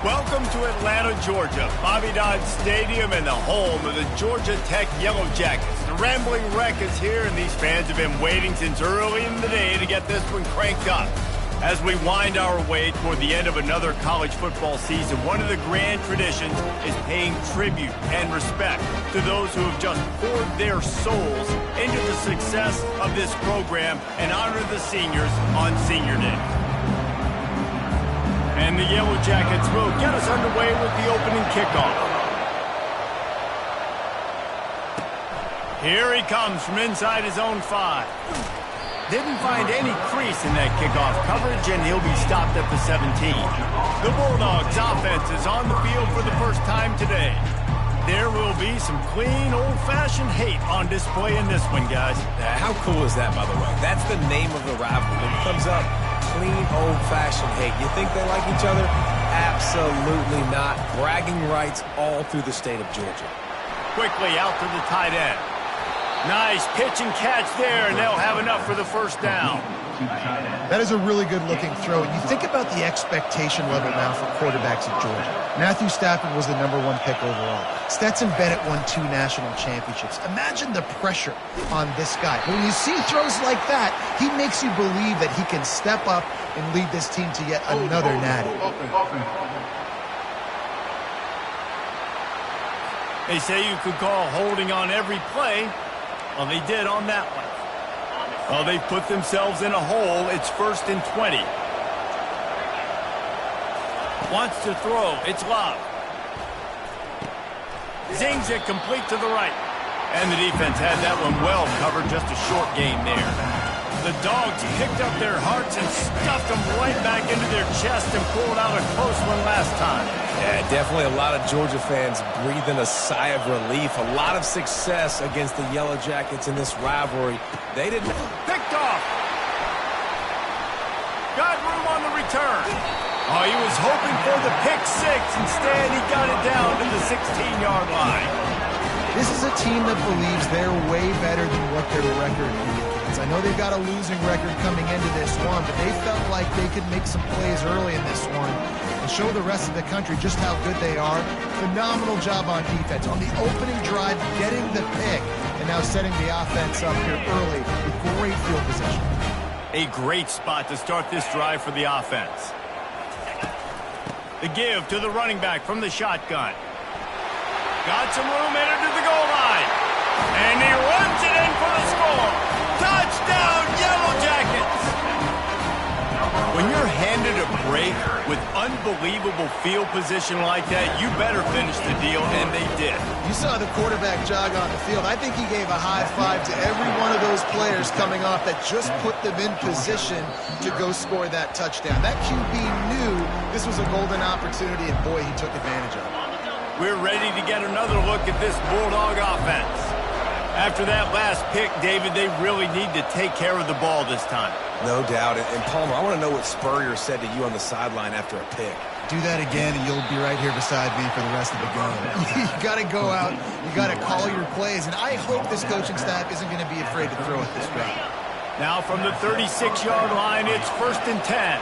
Welcome to Atlanta, Georgia, Bobby Dodd Stadium and the home of the Georgia Tech Yellow Jackets. The Rambling Wreck is here, and these fans have been waiting since early in the day to get this one cranked up. As we wind our way toward the end of another college football season, one of the grand traditions is paying tribute and respect to those who have just poured their souls into the success of this program and honor the seniors on Senior Day. And the Yellow Jackets will get us underway with the opening kickoff. Here he comes from inside his own 5. Didn't find any crease in that kickoff coverage, and he'll be stopped at the 17. The Bulldogs offense is on the field for the first time today. There will be some clean, old-fashioned hate on display in this one, guys. How cool is that, by the way? That's the name of the rivalry. When it comes up, clean, old-fashioned hate. You think they like each other? Absolutely not. Bragging rights all through the state of Georgia. Quickly out to the tight end. Nice pitch and catch there, and they'll have enough for the first down. That is a really good-looking throw. And you think about the expectation level now for quarterbacks at Georgia. Matthew Stafford was the #1 pick overall. Stetson Bennett won 2 national championships. Imagine the pressure on this guy. When you see throws like that, he makes you believe that he can step up and lead this team to yet another natty. They say you could call holding on every play. Well, they did on that one. Well, they've put themselves in a hole. It's 1st and 20. Wants to throw. It's Love. Zings it complete to the right. And the defense had that one well covered. Just a short game there. The Dogs picked up their hearts and stuffed them right back into their chest and pulled out a close one last time. Yeah, definitely a lot of Georgia fans breathing a sigh of relief. A lot of success against the Yellow Jackets in this rivalry. They didn't... Picked off. Got room on the return. Oh, he was hoping for the pick 6. Instead, he got it down to the 16-yard line. This is a team that believes they're way better than what their record indicates. I know they've got a losing record coming into this one, but they felt like they could make some plays early in this one and show the rest of the country just how good they are. Phenomenal job on defense. On the opening drive, getting the pick, and now setting the offense up here early with great field position. A great spot to start this drive for the offense. The give to the running back from the shotgun. Got some room entered to the goal line. And he runs it in for the score. Touchdown, Yellow Jackets! When you're handed a break with unbelievable field position like that, you better finish the deal, and they did. You saw the quarterback jog on the field. I think he gave a high five to every one of those players coming off that just put them in position to go score that touchdown. That QB knew this was a golden opportunity, and boy, he took advantage of it. We're ready to get another look at this Bulldog offense. After that last pick, David, they really need to take care of the ball this time. No doubt. And Palmer, I want to know what Spurrier said to you on the sideline after a pick. Do that again, and you'll be right here beside me for the rest of the game. You got to go out. You got to call your plays. And I hope this coaching staff isn't going to be afraid to throw it this way. Now from the 36-yard line, it's 1st and 10.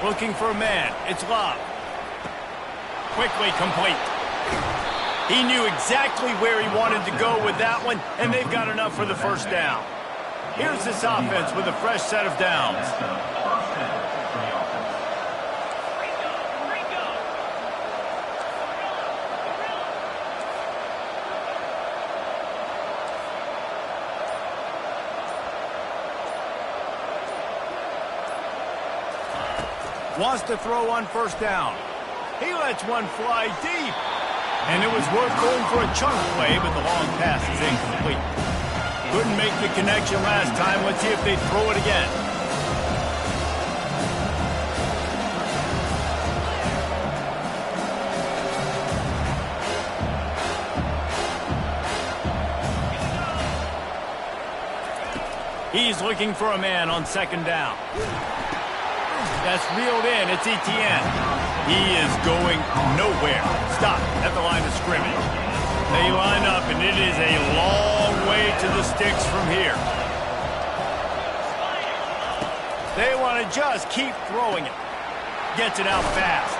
Looking for a man. It's Love. Quickly complete. He knew exactly where he wanted to go with that one, and they've got enough for the first down. Here's this offense with a fresh set of downs. Wants to throw on 1st down. He lets one fly deep. And it was worth going for a chunk play, but the long pass is incomplete. Couldn't make the connection last time. Let's see if they throw it again. He's looking for a man on 2nd down. That's reeled in. It's Etienne. He is going nowhere. Stop at the line of scrimmage. They line up, and it is a long way to the sticks from here. They want to just keep throwing it. Gets it out fast.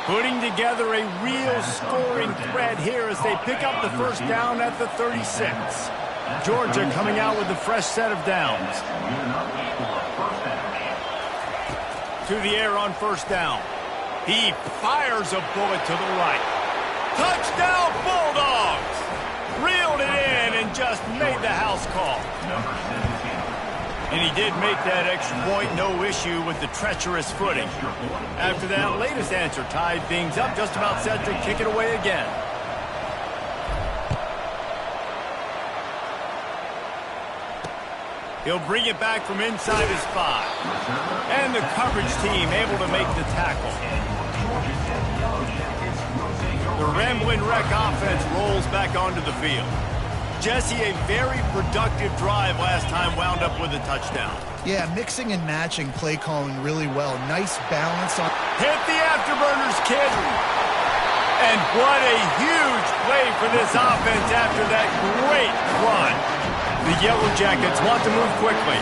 Putting together a real scoring thread here as they pick up the first down at the 36. Georgia coming out with a fresh set of downs. To the air on first down. He fires a bullet to the right. Touchdown Bulldogs! Reeled it in and just made the house call. And he did make that extra point, no issue with the treacherous footing. After that latest answer tied things up, just about set to kick it away again. He'll bring it back from inside his 5. And the coverage team able to make the tackle. The Rambling Wreck offense rolls back onto the field. Jesse, a very productive drive last time wound up with a touchdown. Yeah, mixing and matching play calling really well. Nice balance on. Hit the afterburners, kid. And what a huge play for this offense after that great run. The Yellow Jackets want to move quickly.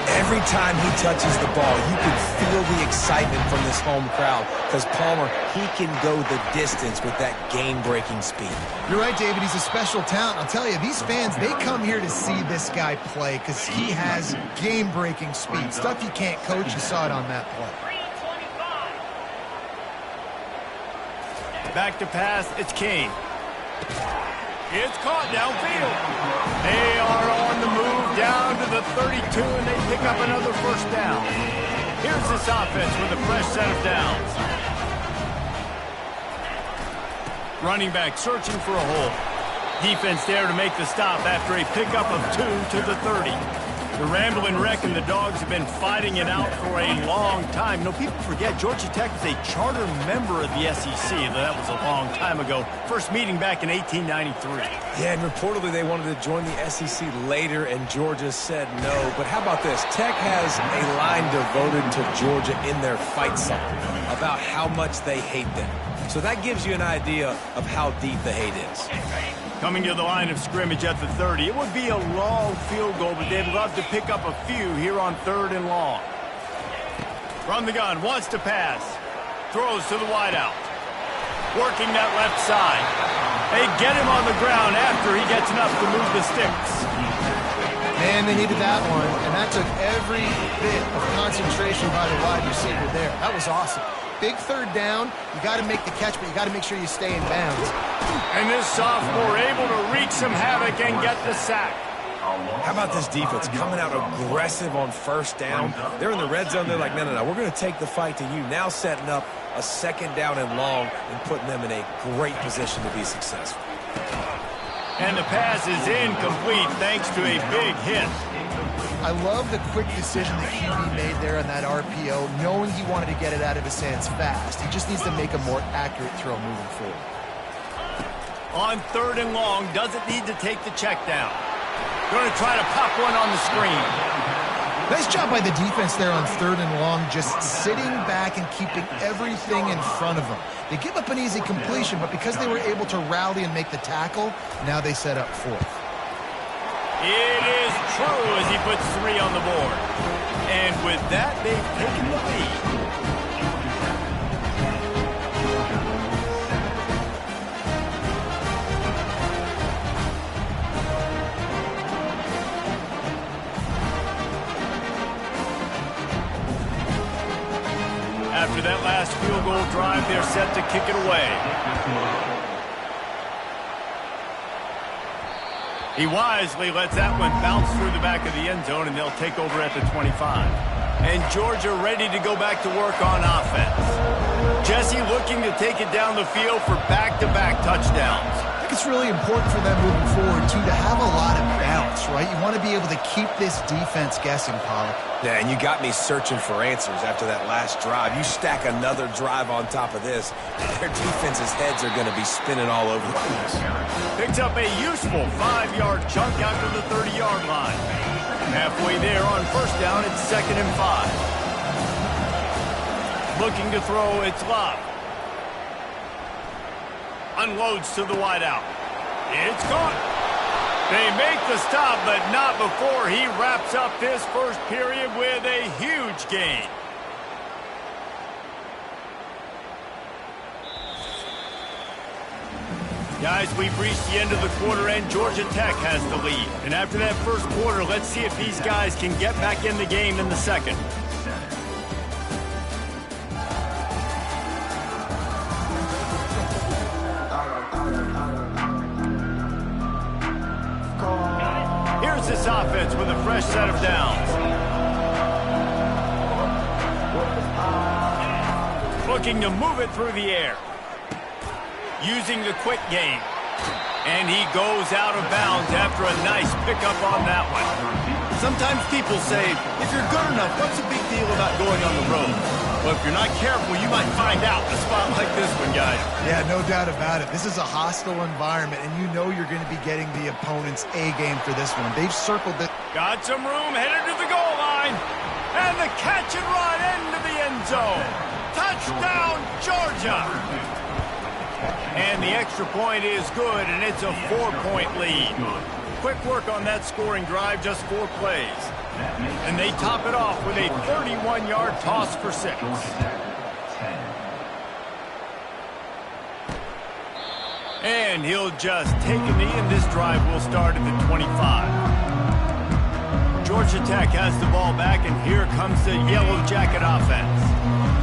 Every time he touches the ball, you can feel the excitement from this home crowd because Palmer, he can go the distance with that game-breaking speed. You're right, David. He's a special talent. I'll tell you, these fans, they come here to see this guy play because he has game-breaking speed. Stuff you can't coach. You saw it on that play. Back to pass, it's Kane. It's caught downfield. They are on the move down to the 32, and they pick up another first down. Here's this offense with a fresh set of downs. Running back searching for a hole. Defense there to make the stop after a pickup of 2 to the 30. The Rambling Wreck and the Dogs have been fighting it out for a long time. No, people forget Georgia Tech is a charter member of the SEC. That was a long time ago. First meeting back in 1893. Yeah, and reportedly they wanted to join the SEC later, and Georgia said no. But how about this? Tech has a line devoted to Georgia in their fight song about how much they hate them. So that gives you an idea of how deep the hate is. Coming to the line of scrimmage at the 30. It would be a long field goal, but they'd love to pick up a few here on 3rd and long. From the gun, wants to pass. Throws to the wideout. Working that left side. They get him on the ground after he gets enough to move the sticks. Man, they needed that one, and that took every bit of concentration by the wide receiver there. That was awesome. Big 3rd down. You got to make the catch, but you got to make sure you stay in bounds. And this sophomore able to wreak some havoc and get the sack. How about this defense coming out aggressive on first down? They're in the red zone. They're like, no, we're going to take the fight to you. Now setting up a 2nd down and long and putting them in a great position to be successful. And the pass is incomplete thanks to a big hit. I love the quick decision that QB made there on that RPO, knowing he wanted to get it out of his hands fast. He just needs to make a more accurate throw moving forward. On 3rd and long, doesn't need to take the check down. Going to try to pop one on the screen. Nice job by the defense there on 3rd and long, just sitting back and keeping everything in front of them. They give up an easy completion, but because they were able to rally and make the tackle, now they set up 4th. It is true as he puts 3 on the board. And with that, they've taken the lead. After that last field goal drive, they're set to kick it away. He wisely lets that one bounce through the back of the end zone, and they'll take over at the 25. And Georgia ready to go back to work on offense. Jesse looking to take it down the field for back-to-back touchdowns. I think it's really important for them moving forward, too, to have a lot of balance, right? You want to be able to keep this defense guessing, Pollock. Yeah, and you got me searching for answers after that last drive. You stack another drive on top of this, their defense's heads are going to be spinning all over the place. Picks up a useful 5-yard chunk after the 30-yard line. Halfway there on first down, it's 2nd and 5. Looking to throw, it's Love. Unloads to the wideout. It's caught. They make the stop, but not before he wraps up this first period with a huge gain. Guys, we've reached the end of the quarter, and Georgia Tech has the lead. And after that first quarter, let's see if these guys can get back in the game in the second. Here's this offense with a fresh set of downs. Looking to move it through the air. Using the quick game. And he goes out of bounds after a nice pickup on that one. Sometimes people say, if you're good enough, what's the big deal about going on the road? Well, if you're not careful, you might find out in a spot like this one, guys. Yeah, no doubt about it. This is a hostile environment, and you know you're going to be getting the opponent's A game for this one. They've circled it. Got some room, headed to the goal line. And the catch and run into the end zone. Touchdown, Georgia! And the extra point is good, and it's a 4-point lead. Quick work on that scoring drive, just 4 plays. And they top it off with a 31-yard toss for 6. And he'll just take a knee, and this drive will start at the 25. Georgia Tech has the ball back, and here comes the Yellow Jacket offense.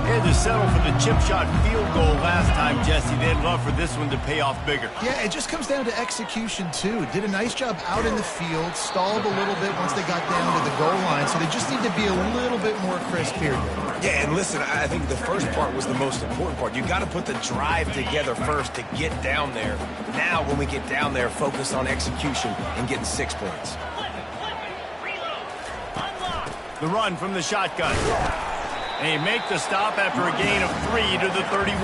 They had to settle for the chip shot field goal last time, Jesse. They'd love for this one to pay off bigger. Yeah, it just comes down to execution, too. Did a nice job out in the field, stalled a little bit once they got down to the goal line, so they just need to be a little bit more crisp here. Yeah, and listen, I think the first part was the most important part. You got to put the drive together first to get down there. Now, when we get down there, focus on execution and getting 6 points. The run from the shotgun. They make the stop after a gain of 3 to the 31.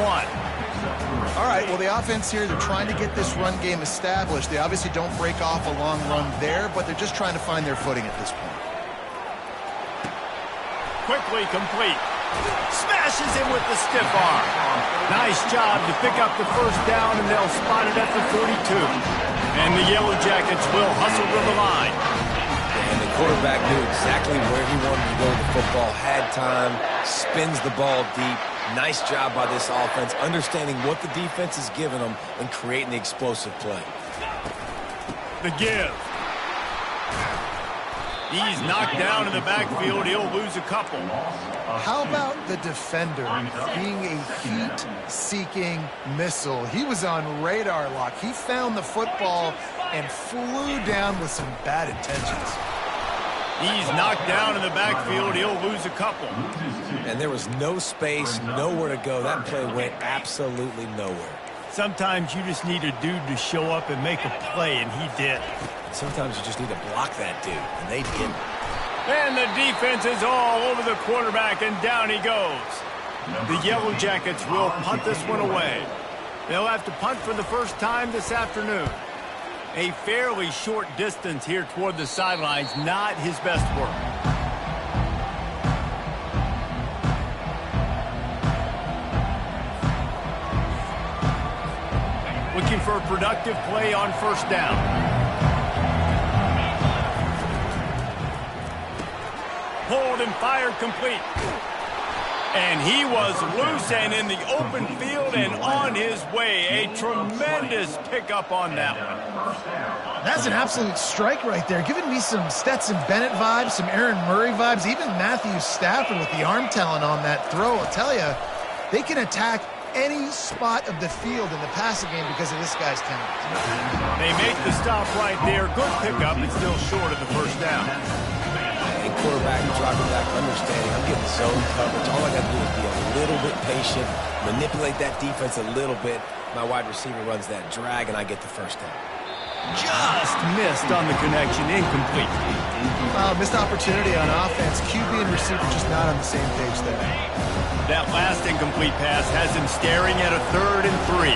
All right, well, the offense here, they're trying to get this run game established. They obviously don't break off a long run there, but they're just trying to find their footing at this point. Quickly complete. Smashes him with the stiff arm. Nice job to pick up the first down, and they'll spot it at the 42. And the Yellow Jackets will hustle to the line. And the quarterback knew exactly where he wanted to go with the football, had time, spins the ball deep. Nice job by this offense, understanding what the defense is giving them and creating the explosive play. The give. He's knocked down in the backfield. He'll lose a couple. How about the defender being a heat-seeking missile? He was on radar lock. He found the football and flew down with some bad intentions. He's knocked down in the backfield. He'll lose a couple. And there was no space, nowhere to go. That play went absolutely nowhere. Sometimes you just need a dude to show up and make a play, and he did. Sometimes you just need to block that dude, and they didn't. And the defense is all over the quarterback, and down he goes. The Yellow Jackets will punt this one away. They'll have to punt for the first time this afternoon. A fairly short distance here toward the sidelines, not his best work. Looking for a productive play on first down. Pulled and fired complete. And he was loose and in the open field and on his way. A tremendous pickup on that one. That's an absolute strike right there. Giving me some Stetson Bennett vibes, some Aaron Murray vibes, even Matthew Stafford with the arm talent on that throw. I'll tell you, they can attack any spot of the field in the passing game because of this guy's talent. They make the stop right there. Good pickup, but still short of the first down. Quarterback dropping back, understanding I'm getting zone coverage. All I got to do is be a little bit patient, manipulate that defense a little bit. My wide receiver runs that drag, and I get the first down. Just missed on the connection, incomplete. Missed opportunity on offense. QB and receiver just not on the same page there. That last incomplete pass has him staring at a 3rd and 3.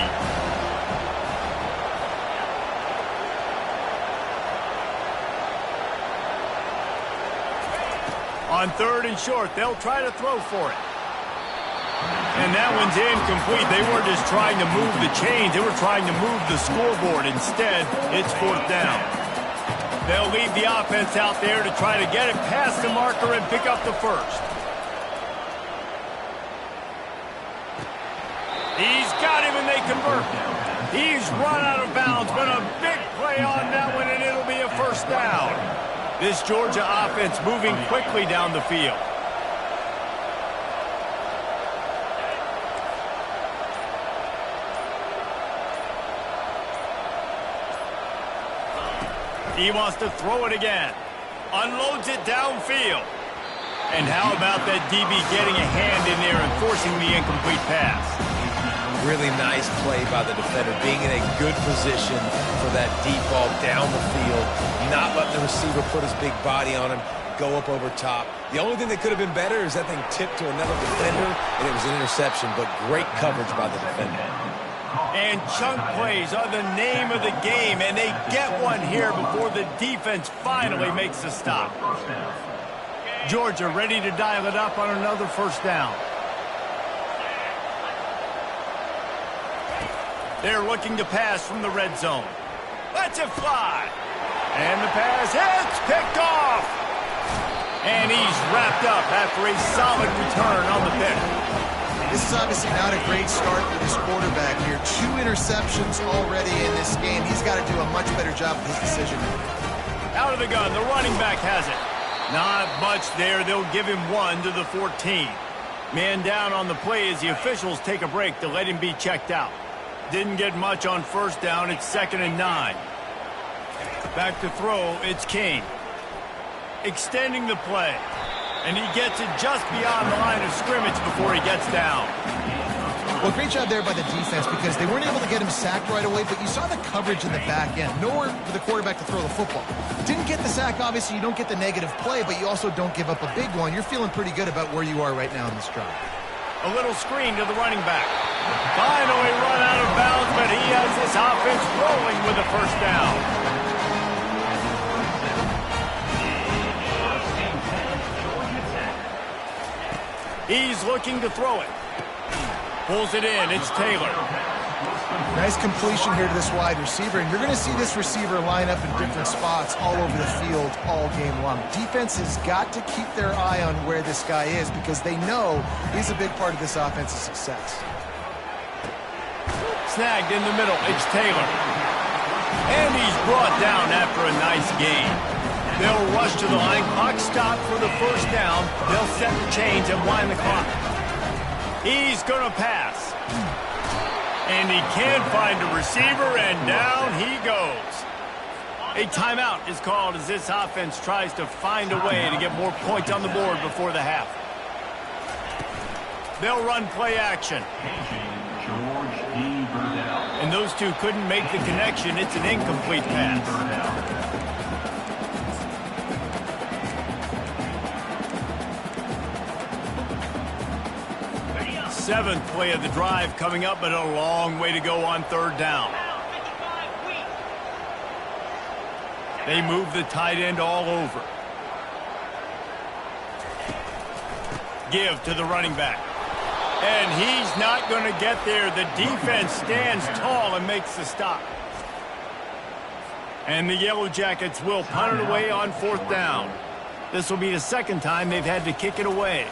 On 3rd and short, they'll try to throw for it. And that one's incomplete. They weren't just trying to move the chains. They were trying to move the scoreboard. Instead, it's 4th down. They'll leave the offense out there to try to get it past the marker and pick up the first. He's got him and they convert. He's run out of bounds, but a big play on that one, and it'll be a first down. This Georgia offense moving quickly down the field. He wants to throw it again. Unloads it downfield. And how about that DB getting a hand in there and forcing the incomplete pass? Really nice play by the defender, being in a good position for that deep ball down the field, not letting the receiver put his big body on him, go up over top. The only thing that could have been better is that thing tipped to another defender, and it was an interception, but great coverage by the defender. And chunk plays are the name of the game, and they get one here before the defense finally makes a stop. Georgia ready to dial it up on another first down. They're looking to pass from the red zone. Let's it fly. And the pass hits, picked off. And he's wrapped up after a solid return on the pick. This is obviously not a great start for this quarterback here. 2 interceptions already in this game. He's got to do a much better job with his decision. Out of the gun, the running back has it. Not much there. They'll give him 1 to the 14. Man down on the play as the officials take a break to let him be checked out. Didn't get much on first down. It's 2nd and 9. Back to throw. It's King. Extending the play. And he gets it just beyond the line of scrimmage before he gets down. Well, great job there by the defense because they weren't able to get him sacked right away, but you saw the coverage in the back end. Nowhere for the quarterback to throw the football. Didn't get the sack, obviously. You don't get the negative play, but you also don't give up a big one. You're feeling pretty good about where you are right now in this drive. A little screen to the running back. Finally run out of bounds, but he has this offense rolling with a first down. He's looking to throw it. Pulls it in. It's Taylor. Nice completion here to this wide receiver, and you're going to see this receiver line up in different spots all over the field all game long. Defense has got to keep their eye on where this guy is because they know he's a big part of this offense's success. Snagged in the middle. It's Taylor. And he's brought down after a nice gain. They'll rush to the line. Clock stop for the first down. They'll set the chains and wind the clock. He's going to pass. And he can't find a receiver, and down he goes. A timeout is called as this offense tries to find a way to get more points on the board before the half. They'll run play action. And those two couldn't make the connection. It's an incomplete pass. 7th play of the drive coming up, but a long way to go on 3rd down. They move the tight end all over. Give to the running back. And he's not going to get there. The defense stands tall and makes the stop. And the Yellow Jackets will punt it away on 4th down. This will be the 2nd time they've had to kick it away.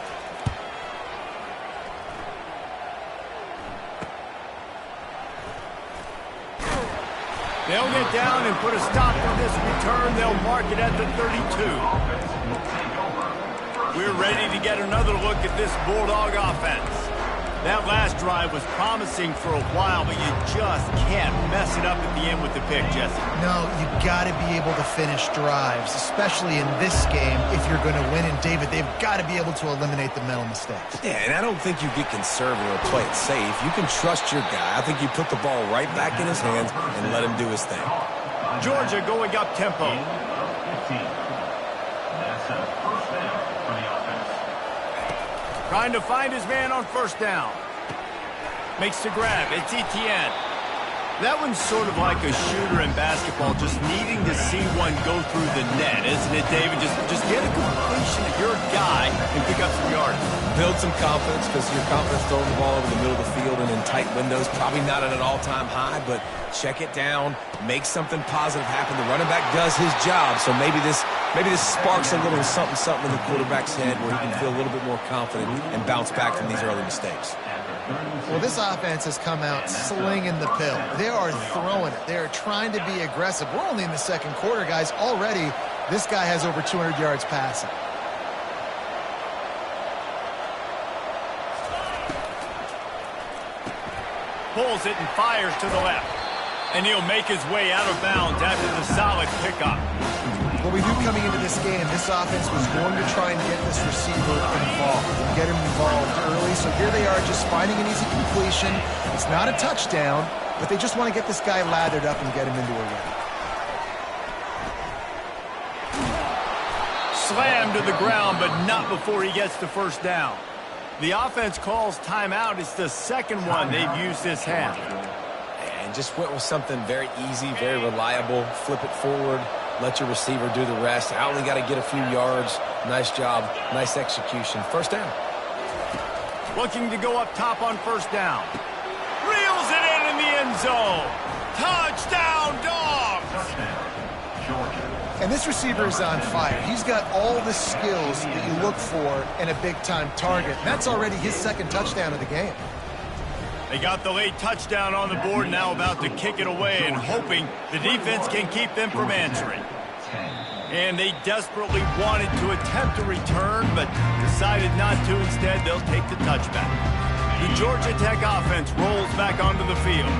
They'll get down and put a stop on this return. They'll mark it at the 32. We're ready to get another look at this Bulldog offense. That last drive was promising for a while, but you just can't mess it up at the end with the pick, Jesse. No, you got to be able to finish drives, especially in this game if you're going to win. And, David, they've got to be able to eliminate the mental mistakes. Yeah, and I don't think you get conservative or play it safe. You can trust your guy. I think you put the ball right back in his hands and let him do his thing. Georgia going up tempo. Trying to find his man on 1st down. Makes the grab. It's Etienne. That one's sort of like a shooter in basketball, just needing to see one go through the net, isn't it, David? Just get a completion of your guy and pick up some yards. Build some confidence, because your confidence throwing the ball over the middle of the field and in tight windows, probably not at an all-time high, but check it down, make something positive happen. The running back does his job, so maybe this sparks a little something in the quarterback's head where he can feel a little bit more confident and bounce back from these early mistakes. Well, this offense has come out slinging the pill. They are throwing it. They are trying to be aggressive. We're only in the second quarter, guys. Already, this guy has over 200 yards passing. Pulls it and fires to the left. And he'll make his way out of bounds after the solid pickup. What we knew coming into this game, this offense was going to try and get this receiver involved and get him involved early. So here they are just finding an easy completion. It's not a touchdown, but they just want to get this guy lathered up and get him into a run. Slammed to the ground, but not before he gets the first down. The offense calls timeout. It's the second one they've used this half. And just went with something very easy, very reliable. Flip it forward. Let your receiver do the rest. I only got to get a few yards. Nice job. Nice execution. First down. Looking to go up top on first down. Reels it in the end zone. Touchdown, Dogs! And this receiver is on fire. He's got all the skills that you look for in a big-time target. That's already his second touchdown of the game. They got the late touchdown on the board, now about to kick it away and hoping the defense can keep them from answering. And they desperately wanted to attempt a return, but decided not to. Instead, they'll take the touchback. The Georgia Tech offense rolls back onto the field.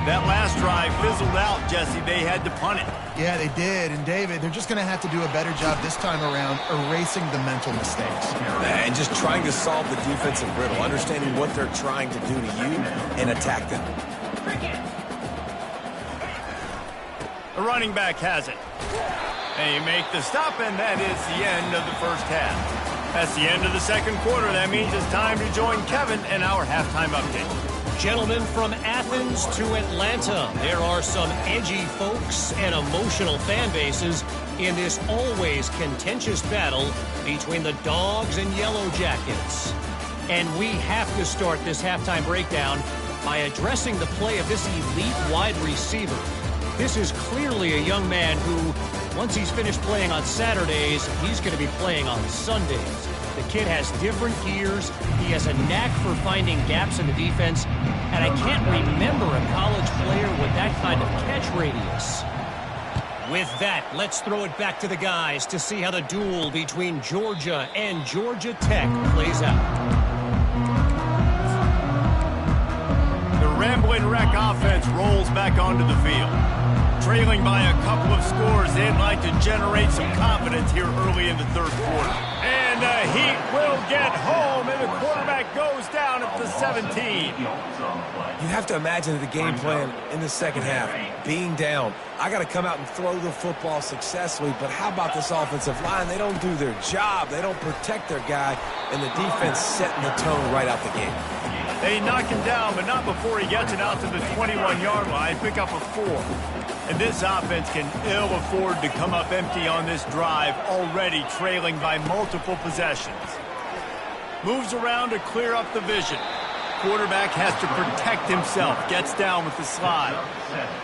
That last drive fizzled out, Jesse. They had to punt it. Yeah, they did. And, David, they're just going to have to do a better job this time around erasing the mental mistakes. And just trying to solve the defensive riddle, understanding what they're trying to do to you and attack them. The running back has it. They make the stop, and that is the end of the first half. That's the end of the second quarter. That means it's time to join Kevin and our halftime update. Gentlemen, from Athens to Atlanta, there are some edgy folks and emotional fan bases in this always contentious battle between the Dogs and Yellow Jackets. And we have to start this halftime breakdown by addressing the play of this elite wide receiver. This is clearly a young man who, once he's finished playing on Saturdays, he's going to be playing on Sundays. The kid has different gears. He has a knack for finding gaps in the defense. And I can't remember a college player with that kind of catch radius. With that, let's throw it back to the guys to see how the duel between Georgia and Georgia Tech plays out. The Ramblin' Wreck offense rolls back onto the field. Trailing by a couple of scores, they'd like to generate some confidence here early in the third quarter. And the Heat will get home, and the quarterback goes down at the 17. You have to imagine the game plan in the second half. Being down, I got to come out and throw the football successfully, but how about this offensive line? They don't do their job. They don't protect their guy, and the defense setting the tone right out the game. They knock him down, but not before he gets it out to the 21-yard line, pick up a 4. And this offense can ill afford to come up empty on this drive, already trailing by multiple possessions. Moves around to clear up the vision. Quarterback has to protect himself, gets down with the slide.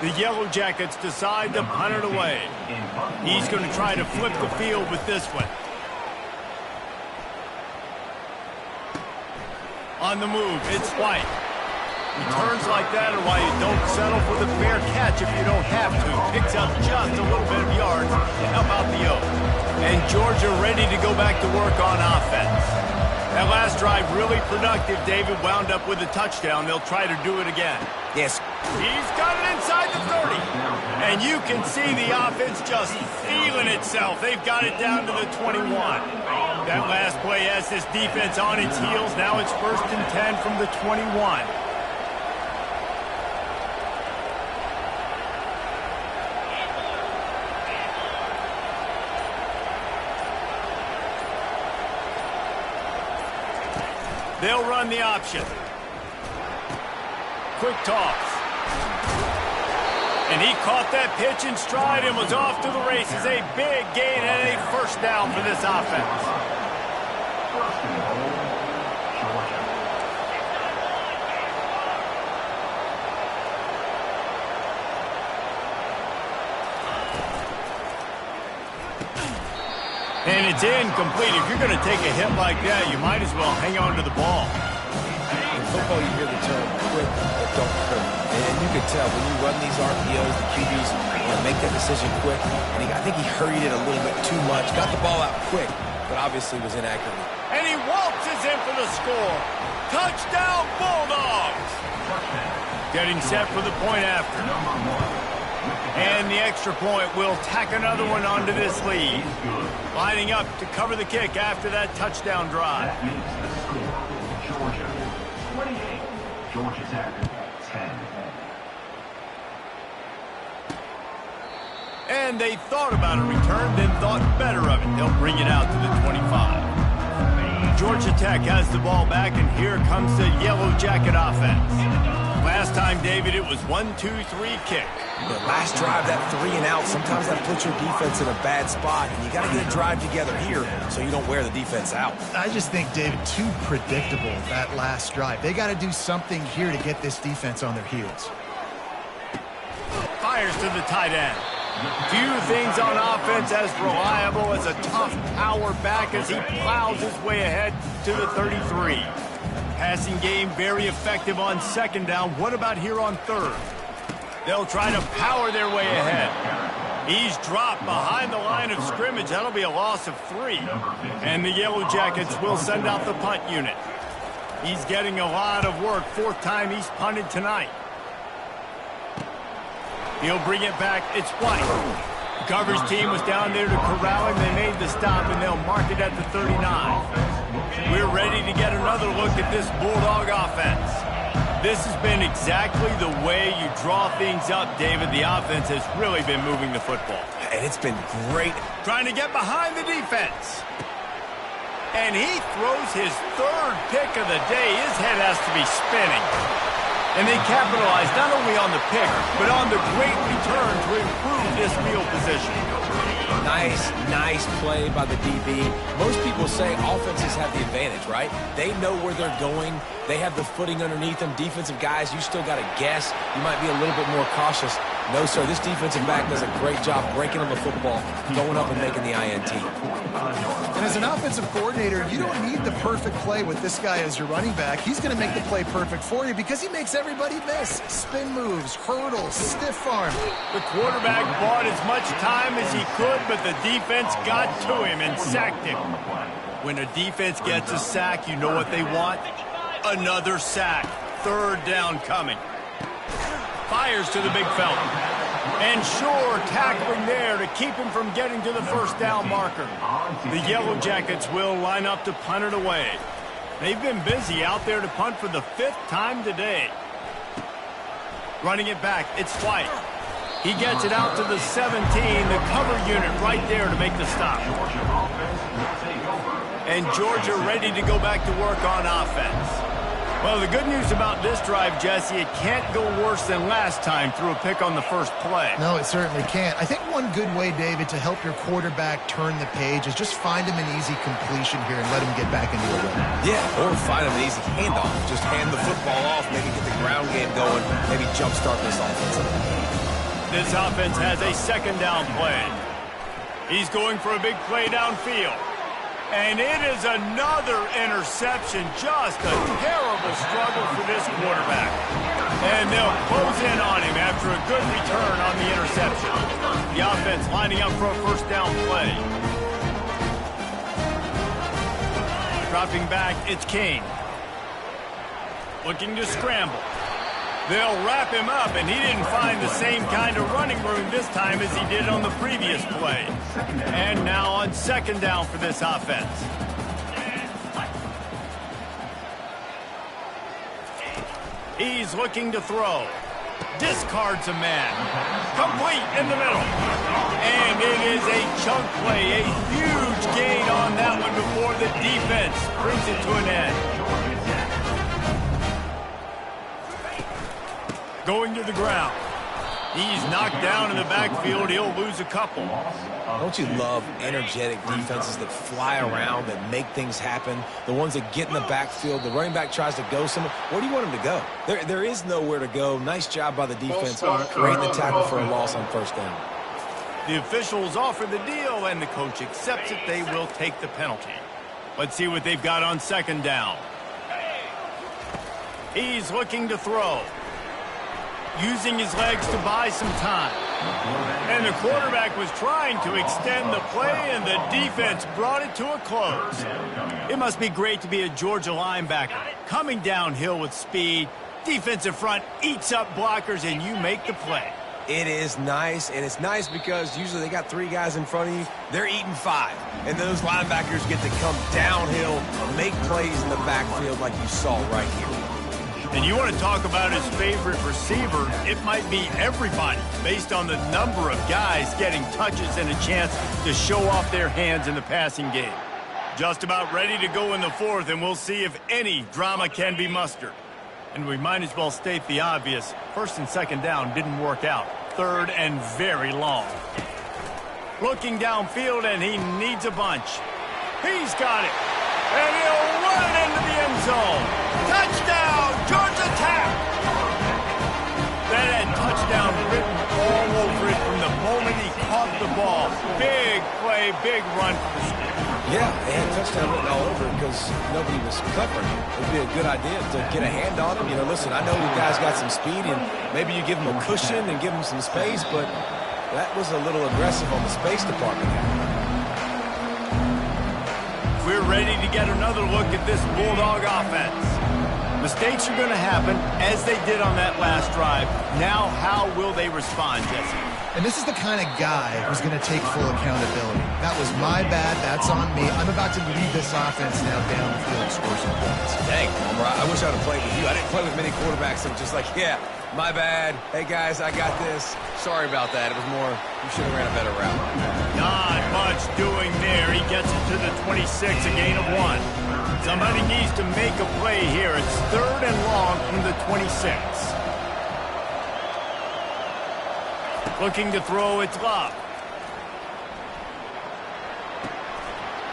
The Yellow Jackets decide to punt it away. He's going to try to flip the field with this one. On the move, it's White. Returns like that are why you don't settle for the fair catch if you don't have to. Picks up just a little bit of yards to help out the Oak. And Georgia ready to go back to work on offense. That last drive really productive. David wound up with a touchdown. They'll try to do it again. Yes. He's got it inside the 30. And you can see the offense just feeling itself. They've got it down to the 21. That last play has this defense on its heels. Now it's 1st and 10 from the 21. They'll run the option. Quick toss. And he caught that pitch in stride and was off to the races. A big gain and a first down for this offense. And it's incomplete. If you're going to take a hit like that, you might as well hang on to the ball. In football, you hear the term quick but don't hurt. And you can tell when you run these RPOs, the QBs make that decision quick. And I think he hurried it a little bit too much. Got the ball out quick, but obviously was inaccurate. And he waltzes in for the score. Touchdown, Bulldogs! Getting set for the point after. And the extra point will tack another one onto this lead. Lining up to cover the kick after that touchdown drive. Georgia 28, Georgia Tech 10. And they thought about a return, then thought better of it. They'll bring it out to the 25. Georgia Tech has the ball back, and here comes the Yellow Jacket offense. Last time, David, it was 1-2-3 kick. The last drive, that 3 and out, sometimes that puts your defense in a bad spot, and you got to get a drive together here so you don't wear the defense out. I just think, David, too predictable, that last drive. They got to do something here to get this defense on their heels. Fires to the tight end. Few things on offense as reliable as a tough power back as he plows his way ahead to the 33. Passing game very effective on second down. What about here on third? They'll try to power their way ahead. He's dropped behind the line of scrimmage. That'll be a loss of 3. And the Yellow Jackets will send out the punt unit. He's getting a lot of work. 4th time he's punted tonight. He'll bring it back. It's White. The coverage team was down there to corral him. They made the stop, and they'll mark it at the 39. We're ready to get another look at this Bulldog offense. This has been exactly the way you draw things up, David. The offense has really been moving the football. And it's been great. Trying to get behind the defense. And he throws his 3rd pick of the day. His head has to be spinning. And they capitalize not only on the pick, but on the great return to improve this field position. Nice play by the DB. Most people say offenses have the advantage, right? They know where they're going. They have the footing underneath them. Defensive guys, you still got to guess. You might be a little bit more cautious. No, sir, this defensive back does a great job breaking on the football, going up and making the INT. And as an offensive coordinator, you don't need the perfect play with this guy as your running back. He's going to make the play perfect for you because he makes everybody miss. Spin moves, hurdles, stiff arm. The quarterback bought as much time as he could, but the defense got to him and sacked him. When a defense gets a sack, you know what they want? Another sack. 3rd down coming. Fires to the big fella. And sure, tackling there to keep him from getting to the 1st down marker. The Yellow Jackets will line up to punt it away. They've been busy out there to punt for the 5th time today. Running it back, it's White. He gets it out to the 17, the cover unit right there to make the stop. And Georgia ready to go back to work on offense. Well, the good news about this drive, Jesse, it can't go worse than last time through a pick on the 1st play. No, it certainly can't. I think one good way, David, to help your quarterback turn the page is just find him an easy completion here and let him get back into a rhythm. Yeah, or find him an easy handoff. Just hand the football off, maybe get the ground game going, maybe jumpstart this offense. This offense has a 2nd down play. He's going for a big play downfield. And it is another interception. Just a terrible struggle for this quarterback. And they'll close in on him after a good return on the interception. The offense lining up for a 1st down play. Dropping back, it's King. Looking to scramble. They'll wrap him up, and he didn't find the same kind of running room this time as he did on the previous play. And now on 2nd down for this offense. He's looking to throw. Discards a man. Complete in the middle. And it is a chunk play, a huge gain on that one before the defense brings it to an end. Going to the ground. He's knocked down in the backfield. He'll lose a couple. Don't you love energetic defenses that fly around, that make things happen? The ones that get in the backfield, the running back tries to go somewhere. Where do you want him to go? There is nowhere to go. Nice job by the defense creating the tackle for a loss on first down. The officials offer the deal, and the coach accepts it. They will take the penalty. Let's see what they've got on second down. He's looking to throw, using his legs to buy some time. And the quarterback was trying to extend the play, and the defense brought it to a close. It must be great to be a Georgia linebacker. Coming downhill with speed, defensive front eats up blockers, and you make the play. It is nice, and it's nice because usually they got 3 guys in front of you. They're eating 5. And those linebackers get to come downhill, make plays in the backfield like you saw right here. And you want to talk about his favorite receiver, it might be everybody, based on the number of guys getting touches and a chance to show off their hands in the passing game. Just about ready to go in the fourth, and we'll see if any drama can be mustered. And we might as well state the obvious. First and second down didn't work out. Third and very long. Looking downfield, and he needs a bunch. He's got it. And he'll run it into the end zone. Touchdown, Georgia Tech! That had touchdown written all over it from the moment he caught the ball. Big play, big run for the State. Yeah, they had touchdown written all over it because nobody was covering him. It would be a good idea to get a hand on him. You know, listen, I know you guys got some speed, and maybe you give him a cushion and give him some space, but that was a little aggressive on the space department. We're ready to get another look at this Bulldog offense. Mistakes are going to happen, as they did on that last drive. Now, how will they respond, Jesse? And this is the kind of guy who's going to take full accountability. That was my bad. That's on me. I'm about to lead this offense now down the field and score some points. Dang, Homer, I wish I would have played with you. I didn't play with many quarterbacks that were just like, yeah, my bad. Hey, guys, I got this. Sorry about that. It was more, you should have ran a better route. Not much doing there. He gets it to the 26, a gain of 1. Somebody needs to make a play here. It's third and long from the 26. Looking to throw, it's Love.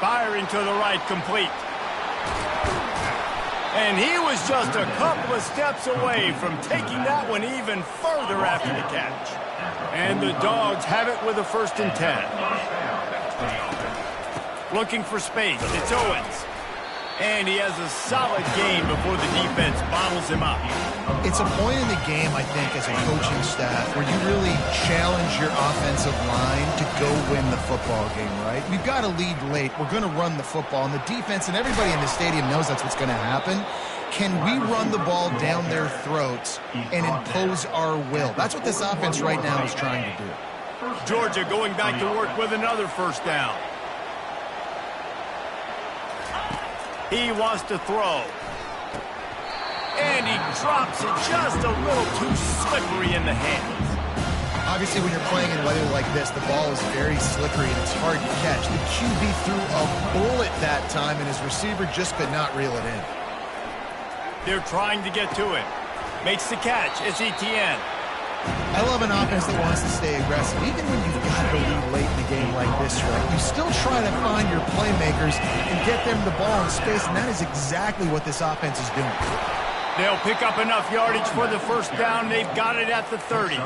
Firing to the right, complete. And he was just a couple of steps away from taking that one even further after the catch. And the Dogs have it with a 1st and 10. Looking for space, it's Owens. And he has a solid game before the defense bottles him up. It's a point in the game, I think, as a coaching staff, where you really challenge your offensive line to go win the football game, right? We've got to lead late. We're going to run the football. And the defense and everybody in the stadium knows that's what's going to happen. Can we run the ball down their throats and impose our will? That's what this offense right now is trying to do. Georgia going back to work with another 1st down. He wants to throw. And he drops it just a little too slippery in the hands. Obviously, when you're playing in weather like this, the ball is very slippery and it's hard to catch. The QB threw a bullet that time, and his receiver just could not reel it in. They're trying to get to it. Makes the catch. It's Etienne. I love an offense that wants to stay aggressive. Even when you've got to lead late in the game like this, right, you still try to find your playmakers and get them the ball in space, and that is exactly what this offense is doing. They'll pick up enough yardage for the 1st down. They've got it at the 30.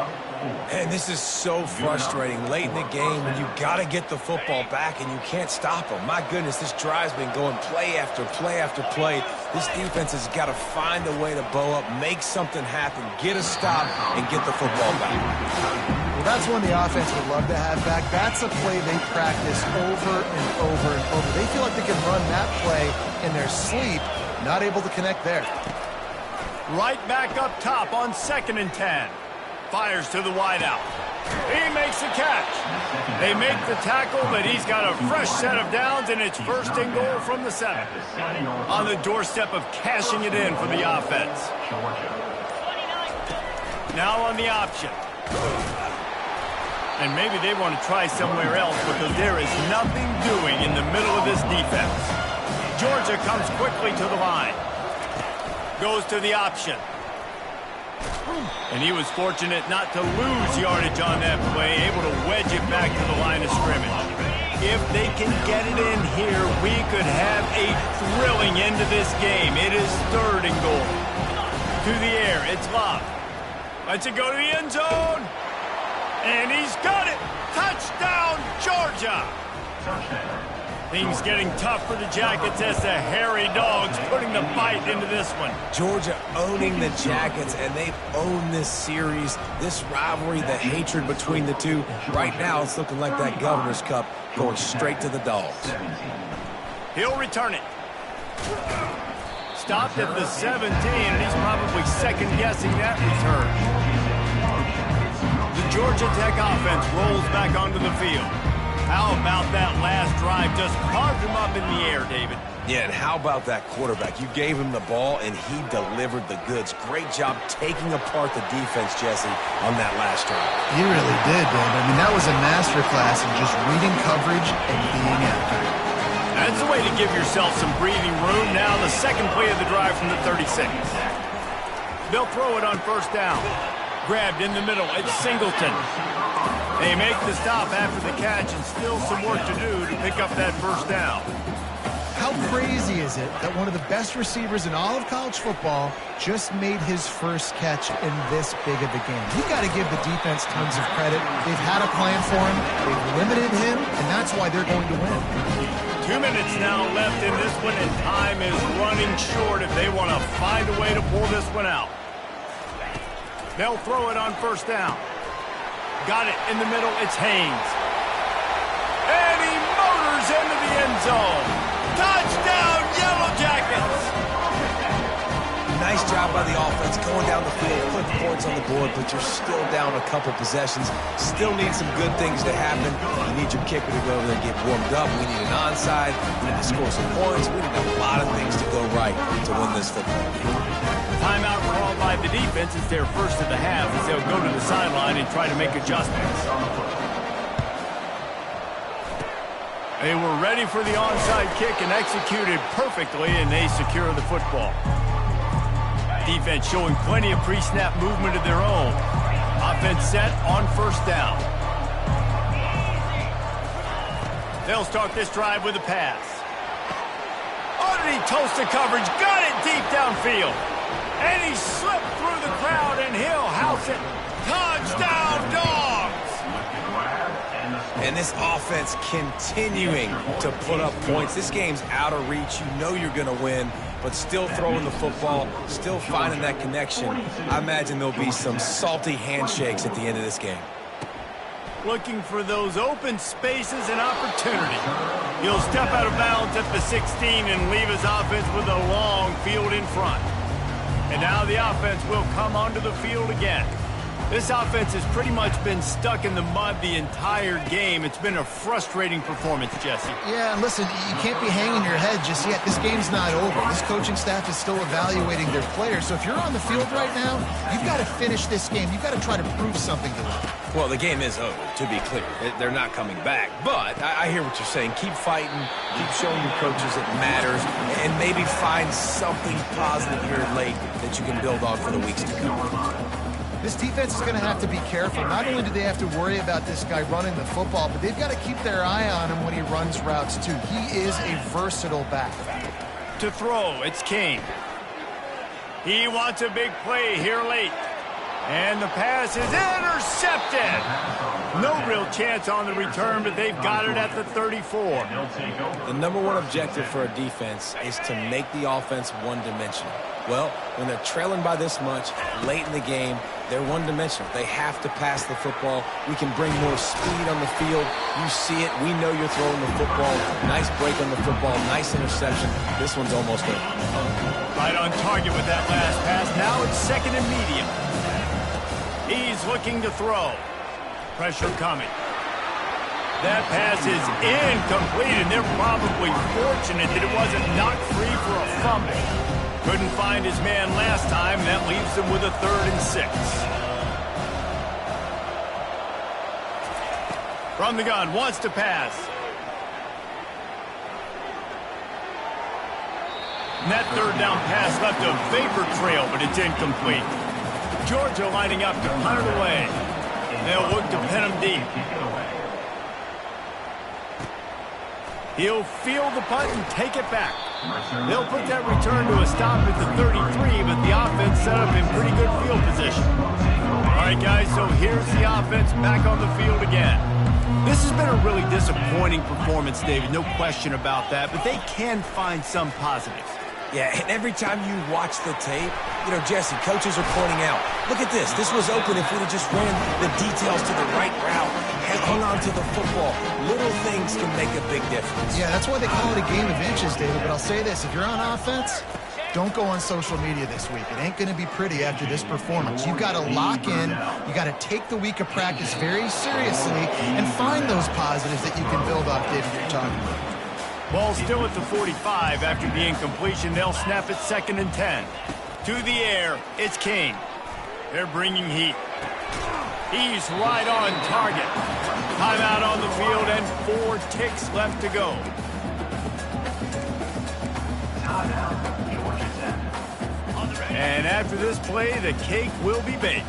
And this is so frustrating late in the game when you got to get the football back and you can't stop them. My goodness, this drive's been going play after play after play. This defense has got to find a way to bow up, make something happen, get a stop, and get the football back. Well, that's one the offense would love to have back. That's a play they practice over and over and over. They feel like they can run that play in their sleep, not able to connect there. Right back up top on 2nd and 10. Fires to the wideout. He makes the catch. They make the tackle, but he's got a fresh set of downs, and it's 1st and goal from the 7. On the doorstep of cashing it in for the offense. Now on the option. And maybe they want to try somewhere else because there is nothing doing in the middle of this defense. Georgia comes quickly to the line. Goes to the option. And he was fortunate not to lose yardage on that play, able to wedge it back to the line of scrimmage. If they can get it in here, we could have a thrilling end to this game. It is 3rd and goal. To the air, it's Love. Lets it go to the end zone. And he's got it. Touchdown, Georgia. Things getting tough for the Jackets as the hairy dogs putting the bite into this one. Georgia owning the Jackets, and they've owned this series, this rivalry, the hatred between the two. Right now, it's looking like that Governor's Cup going straight to the Dogs. He'll return it. Stopped at the 17, and he's probably second-guessing that return. The Georgia Tech offense rolls back onto the field. How about that last drive? Just carved him up in the air, David. Yeah, and how about that quarterback? You gave him the ball, and he delivered the goods. Great job taking apart the defense, Jesse, on that last drive. He really did, Dave. I mean, that was a masterclass in just reading coverage and being accurate. That's the way to give yourself some breathing room. Now the second play of the drive from the 36. They'll throw it on 1st down. Grabbed in the middle. It's Singleton. They make the stop after the catch, and still some work to do to pick up that 1st down. How crazy is it that one of the best receivers in all of college football just made his first catch in this big of a game? You got to give the defense tons of credit. They've had a plan for him. They've limited him, and that's why they're going to win. 2 minutes now left in this one, and time is running short if they want to find a way to pull this one out. They'll throw it on 1st down. Got it in the middle. It's Haynes. And he motors into the end zone. Touchdown, Yellow Jackets! Nice job by the offense going down the field, putting points on the board, but you're still down a couple possessions. Still need some good things to happen. You need your kicker to go over there and get warmed up. We need an onside. We need to score some points. We need a lot of things to go right to win this football game. Timeout called by the defense. It's their first of the half as they'll go to the sideline and try to make adjustments. They were ready for the onside kick and executed perfectly, and they secure the football. Defense showing plenty of pre-snap movement of their own. Offense set on 1st down. They'll start this drive with a pass. Underneath toasted coverage, got it deep downfield. And he slipped through the crowd, and he'll house it. Touchdown, Dogs! And this offense continuing to put up points. This game's out of reach. You know you're going to win, but still throwing the football, still finding that connection. I imagine there'll be some salty handshakes at the end of this game. Looking for those open spaces and opportunity. He'll step out of bounds at the 16 and leave his offense with a long field in front. And now the offense will come onto the field again. This offense has pretty much been stuck in the mud the entire game. It's been a frustrating performance, Jesse. Yeah, and listen, you can't be hanging your head just yet. This game's not over. This coaching staff is still evaluating their players. So if you're on the field right now, you've got to finish this game. You've got to try to prove something to them. Well, the game is over, to be clear. They're not coming back. But I hear what you're saying. Keep fighting. Keep showing your coaches it matters. And maybe find something positive here late that you can build on for the weeks to come. This defense is going to have to be careful. Not only do they have to worry about this guy running the football, but they've got to keep their eye on him when he runs routes, too. He is a versatile back. To throw, it's King. He wants a big play here late. And the pass is intercepted. No real chance on the return, but they've got it at the 34. The number one objective for a defense is to make the offense one-dimensional. Well, when they're trailing by this much, late in the game, they're one-dimensional. They have to pass the football. We can bring more speed on the field. You see it. We know you're throwing the football. Nice break on the football. Nice interception. This one's almost over. Right on target with that last pass. Now it's 2nd and medium. He's looking to throw. Pressure coming. That pass is incomplete, and they're probably fortunate that it wasn't knocked free for a fumble. Couldn't find his man last time. That leaves them with a 3rd and 6. From the gun, wants to pass. And that 3rd down pass left a vapor trail, but it's incomplete. Georgia lining up to punt it away. They'll look to pin him deep. He'll field the punt and take it back. They'll put that return to a stop at the 33, but the offense set up in pretty good field position. All right, guys, so here's the offense back on the field again. This has been a really disappointing performance, David, no question about that, but they can find some positives. Yeah, and every time you watch the tape, you know, Jesse, coaches are pointing out, look at this. This was open if we'd have just ran the details to the right route and hung on to the football. Little things can make a big difference. Yeah, that's why they call it a game of inches, David. But I'll say this, if you're on offense, don't go on social media this week. It ain't going to be pretty after this performance. You've got to lock in. You got to take the week of practice very seriously and find those positives that you can build off, David, you're talking about. Ball still at the 45 after the incompletion. They'll snap it 2nd and 10. To the air, it's King. They're bringing heat. He's right on target. Timeout on the field and 4 ticks left to go. And after this play, the cake will be baked.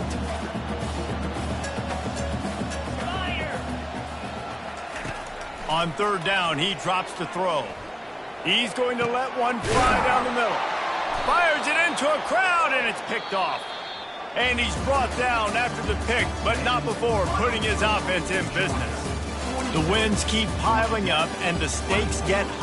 On 3rd down, he drops to throw. He's going to let one fly down the middle. Fires it into a crowd, and it's picked off. And he's brought down after the pick, but not before putting his offense in business. The wins keep piling up, and the stakes get high.